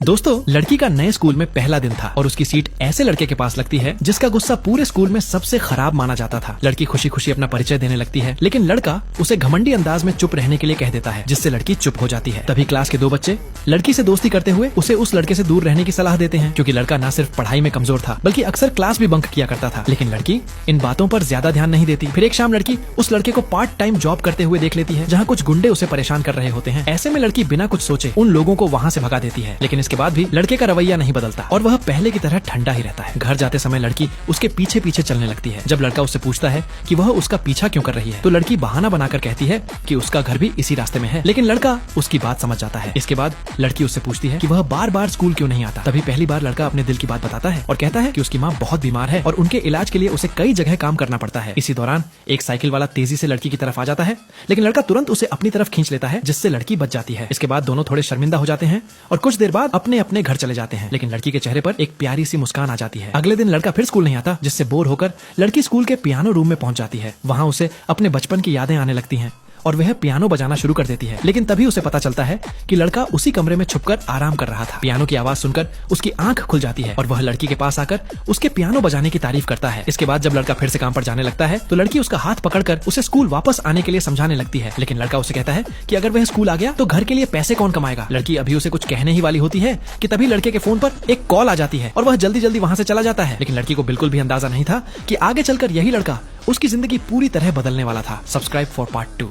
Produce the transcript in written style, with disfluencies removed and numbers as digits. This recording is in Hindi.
दोस्तों, लड़की का नए स्कूल में पहला दिन था और उसकी सीट ऐसे लड़के के पास लगती है जिसका गुस्सा पूरे स्कूल में सबसे खराब माना जाता था। लड़की खुशी खुशी अपना परिचय देने लगती है, लेकिन लड़का उसे घमंडी अंदाज में चुप रहने के लिए कह देता है, जिससे लड़की चुप हो जाती है। तभी क्लास के दो बच्चे लड़की से दोस्ती करते हुए उसे उस लड़के से दूर रहने की सलाह देते हैं, क्योंकि लड़का न सिर्फ पढ़ाई में कमजोर था बल्कि अक्सर क्लास भी बंक किया करता था। लेकिन लड़की इन बातों पर ज्यादा ध्यान नहीं देती। फिर एक शाम लड़की उस लड़के को पार्ट टाइम जॉब करते हुए देख लेती है, जहाँ कुछ गुंडे उसे परेशान कर रहे होते हैं। ऐसे में लड़की बिना कुछ सोचे उन लोगों को वहाँ से भगा देती है, लेकिन इसके बाद भी लड़के का रवैया नहीं बदलता और वह पहले की तरह ठंडा ही रहता है। घर जाते समय लड़की उसके पीछे पीछे चलने लगती है। जब लड़का उससे पूछता है कि वह उसका पीछा क्यों कर रही है, तो लड़की बहाना बनाकर कहती है कि उसका घर भी इसी रास्ते में है। लेकिन लड़का उसकी बात समझ जाता है। इसके बाद लड़की उससे पूछती है कि वह बार बार स्कूल क्यों नहीं आता। तभी पहली बार लड़का अपने दिल की बात बताता है और कहता है कि उसकी माँ बहुत बीमार है और उनके इलाज के लिए उसे कई जगह काम करना पड़ता है। इसी दौरान एक साइकिल वाला तेजी से लड़की की तरफ आ जाता है, लेकिन लड़का तुरंत उसे अपनी तरफ खींच लेता है, जिससे लड़की बच जाती है। इसके बाद दोनों थोड़े शर्मिंदा हो जाते हैं और कुछ देर बाद अपने अपने घर चले जाते हैं। लेकिन लड़की के चेहरे पर एक प्यारी सी मुस्कान आ जाती है। अगले दिन लड़का फिर स्कूल नहीं आता, जिससे बोर होकर लड़की स्कूल के पियानो रूम में पहुंच जाती है। वहां उसे अपने बचपन की यादें आने लगती हैं और वह पियानो बजाना शुरू कर देती है। लेकिन तभी उसे पता चलता है कि लड़का उसी कमरे में छुपकर आराम कर रहा था। पियानो की आवाज सुनकर उसकी आंख खुल जाती है और वह लड़की के पास आकर उसके पियानो बजाने की तारीफ करता है। इसके बाद जब लड़का फिर से काम पर जाने लगता है तो लड़की उसका हाथ पकड़कर उसे स्कूल वापस आने के लिए समझाने लगती है। लेकिन लड़का उसे कहता है कि अगर वह स्कूल आ गया तो घर के लिए पैसे कौन कमाएगा। लड़की अभी उसे कुछ कहने ही वाली होती है कि तभी लड़के के फोन पर एक कॉल आ जाती है और वह जल्दी जल्दी वहां से चला जाता है। लेकिन लड़की को बिल्कुल भी अंदाजा नहीं था कि आगे चलकर यही लड़का उसकी जिंदगी पूरी तरह बदलने वाला था। Subscribe for part 2।